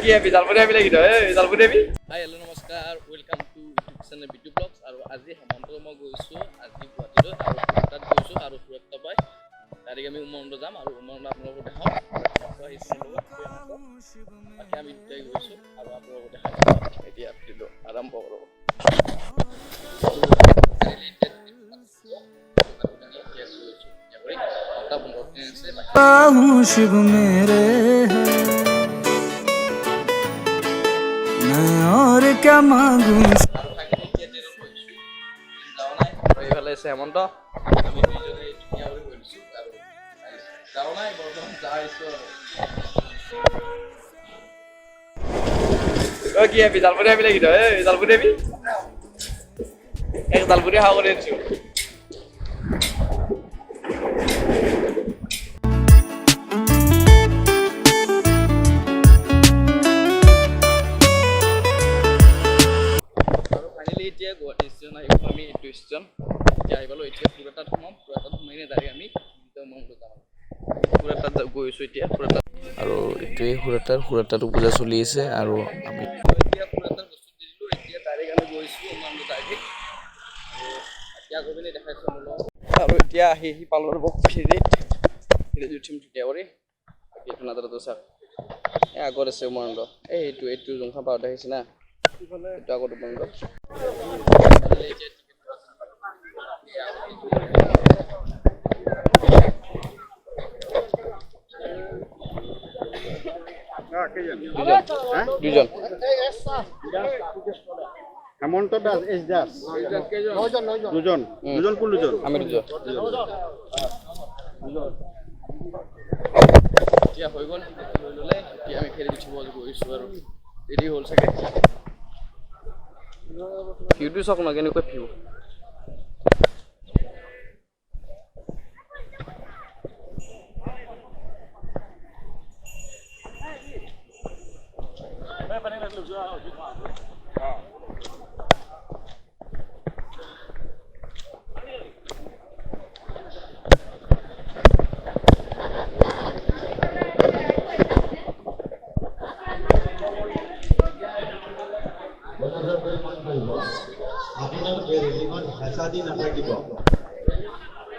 কি বিজালপুৰি আমি লাগি বিজালপুৰি আমি হাই হেল্ল' নমস্কাৰ welcome to YouTube channel Bitu blogs আৰু আজি হেমন্ত মই গৈছোঁ আজি গুৱাহাটীলৈ আৰু তাত গৈছোঁ আৰু সুৰক্ষা পাই ডাইৰেক্ট আমি উমানন্দ যাম আৰু উমানন্দ আপোনালোকক দেখাম বাকী আমি দুটাই গৈছোঁ আৰু আপোনালোকক দেখাম এতিয়া ভিডিঅ'টো আৰম্ভ কৰোঁ शिव मेरे मैं और क्या मांगू এইফালে আছে হেমন্ত আমি দুইজনে ধুনীয়া কৰি গৈছোঁ আৰু যাওঁ নাই বৰ্তমান যাইছোঁ আৰু কি বিজালপুৰি আমি লাগি বিজালপুৰি আমি এক জালপুৰি খাব কৰি আনিছোঁ এতিয়া গুৱাহাটী ষ্টেচন আহিব আমি এইটো ষ্টেচন এতিয়া আহি পালোঁ এতিয়া ফুৰাটাত সোমাম ফুৰাটাত সোমাই কিনে ডাইৰেক্ট আমি উমানন্দ যাম ফুৰাটাত গৈছোঁ এতিয়া ফুৰাটাত আৰু এইটোৱে ফুৰাটাতো পূজা চলি আছে আৰু আমি এতিয়া ফুৰাটাৰ বস্তু দি দিলোঁ এতিয়া ডাইৰেক্ট আমি গৈছোঁ উমানন্দ ডাইৰেক্ট এতিয়া গৈ পিনে দেখাইছোঁ আৰু এতিয়া আহি পালোঁ আৰু ফেৰীত উঠিম ধুনীয়া কৰি বাকী এইটো নাজাৰাটো চাওক এই আগত আছে উমানন্দ এইটো জংখা পাওঁতে আহিছে না এইটো আগত উমানন্দ দুজন হেমন্ত দাস এস দাস দুজন কোন দুজন আমি দুজন এতিয়া হৈ গ'ল হৈ ল'লে এতিয়া আমি ফেৰীত উঠিব গৈছোঁ আৰু দেৰি হ'ল চাগে ভিউটো চাওক না কেনেকুৱা ভিউ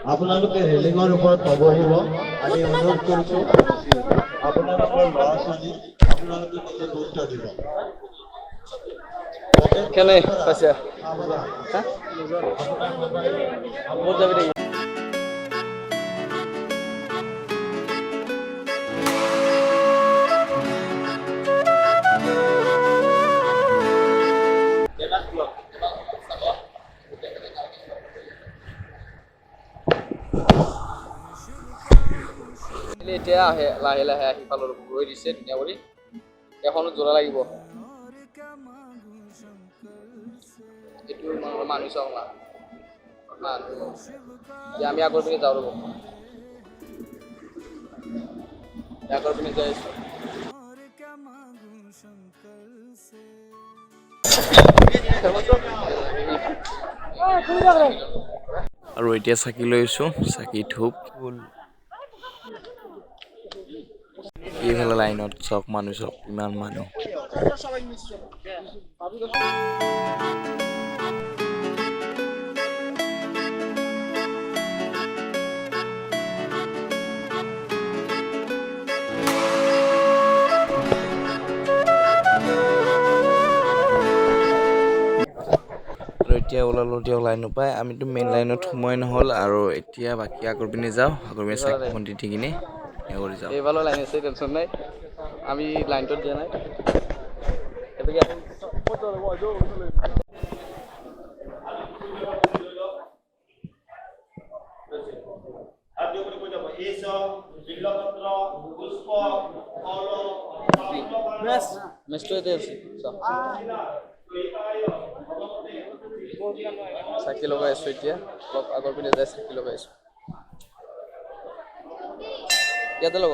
আপোনালোকে ৰেলিঙৰ ওপৰত নবহিব আমি অনুৰোধ কৰিছোঁ আপোনালোকৰ ল'ৰা ছোৱালী আপোনালোকে নিজে গুৰুত্ব দিব কেনে পাইছা ক'ত যাবি নেকি এতিয়া আহে লাহে লাহে আহি পালোঁ ৰৈ দিছে ধুনীয়া কৰি এখনো যোৰা লাগিব এইটো মানুহ চাওঁ না এতিয়া আমি আগৰ পিনে যাওঁ ৰ'ব আগৰ পিনে যাই আছোঁ আৰু এতিয়া চাকি লৈ আহিছোঁ চাকি ধূপ ফুল এইফালে লাইনত চাওক মানুহ চাওক ইমান মানুহ এতিয়া ওলালোঁ এতিয়া লাইন নাপায় আমিতো মেইন লাইনত সময় নহ'ল আৰু এতিয়া বাকী আগৰ পিনে যাওঁ আগৰ পিনে চাকি বন্তি দি কিনে কৰি যাওঁ এইফালে লাইন আছে টেনশ্যন নাই আমি লাইনটোত দিয়া নাই চাকি লগাই আছোঁ এতিয়া অলপ আগৰ পিনে যাই চাকি লগাই আছোঁ ইয়াতে লগ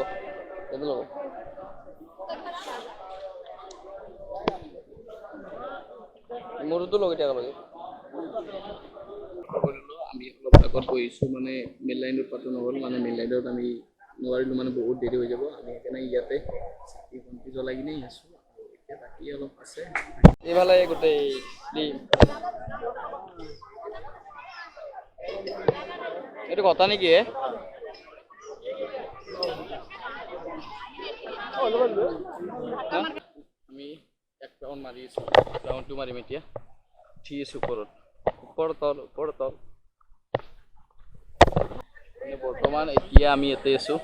মোৰতো লগ এতিয়া লগে আমি অলপ আগত গৈছোঁ মানে মেইন লাইনত পাতো নহ'ল মানে মেইন লাইনত আমি নোৱাৰিলোঁ মানে বহুত দেৰি হৈ যাব আমি সেইকাৰণে ইয়াতে চাকি বন্তি জ্বলাই কিনে আছোঁ বাকী অলপ আছে এইফালে গোটেই শ্লিম এইটো কথা নেকি আমি এক ৰাউণ্ড মাৰি আছোঁ ৰাউণ্ডটো মাৰিম এতিয়া উঠি আছোঁ ওপৰ তল বৰ্তমান এতিয়া আমি ইয়াতে আছোঁ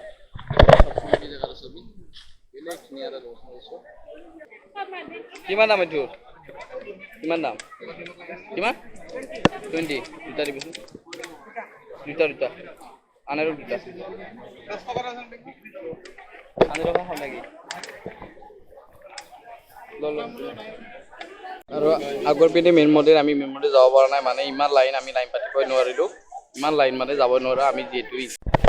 কিমান দাম এইটো কিমান দাম কিমান 20 দুটা দিবচোন দুটা আনাৰো দুটা আনাৰো খাম নেকি আৰু আগৰ পিনে মেইন মন্দিৰ আমি মেইন মন্দিৰ যাব পৰা নাই মানে ইমান লাইন আমি লাইন পাতিবই নোৱাৰিলোঁ ইমান লাইন মানে যাব নোৱাৰা আমি যিহেতু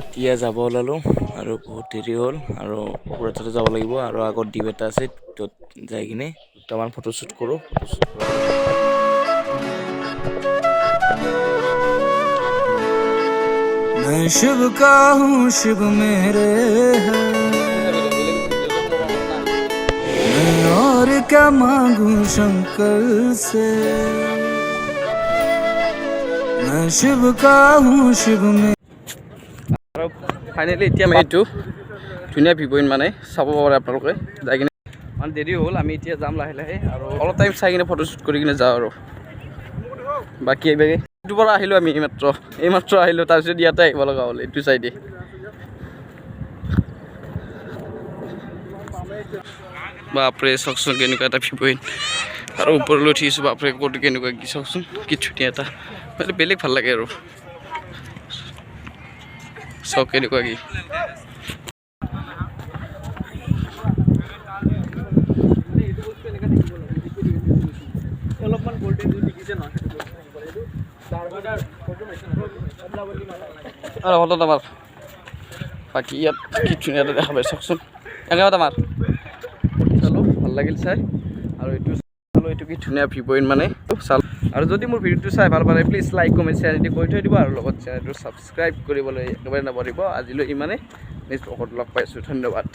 এতিয়া যাব ওলালোঁ আৰু বহুত দেৰি হ'ল আৰু ওপৰতে যাব লাগিব আৰু আগত দ্বীপ এটা আছে ত'ত যাই কিনে দুটামান ফটোশ্বুট কৰোঁ मैं शिव का हूँ शिव मेरे है मैं और क्या मांगू शंकर से मैं शिव का हूँ शिव में আৰু ফাইনেলি এতিয়া আমি এইটো ধুনীয়া ভিউ পইণ্ট মানে চাব পাৰে আপোনালোকে যাই কিনে মানে দেৰি হ'ল আমি এতিয়া যাম লাহে লাহে আৰু অলপ টাইম চাই কিনে ফটোশ্বুট কৰি কিনে যাওঁ আৰু বাকী এইভাগে এইটোৰ পৰা আহিলোঁ আমি এইমাত্ৰ আহিলোঁ তাৰপিছত ইয়াতে আহিব লগা হ'ল এইটো চাইডে বাপৰে চাওকচোন কেনেকুৱা এটা ভিউ পইণ্ট আৰু ওপৰলৈ উঠিছোঁ বাপৰে ক'তো কেনেকুৱা কি চাওকচোন কি ধুনীয়া এটা মানে বেলেগ ভাল লাগে আৰু চাওক কেনেকুৱা কি অলপমান ভল্টেজ দেখিছে ন আমাৰ বাকী ইয়াত কি ধুনীয়া এটা দেখা পাই চাওকচোন একেবাৰে আমাৰ চালোঁ ভাল লাগিল চাই আৰু এইটো চালোঁ এইটো কি ধুনীয়া ভিউ পইণ্ট মানে চাল আৰু যদি মোৰ ভিডিঅ'টো চাই ভাল পালে প্লিজ লাইক কমেণ্ট শ্বেয়াৰ যদি কৰি থৈ দিব আৰু লগত চেনেলটো ছাবস্ক্ৰাইব কৰিবলৈ একেবাৰে নাপাহৰিব আজিলৈ ইমানে নেক্সট ব্লগত লগ পাইছোঁ ধন্যবাদ।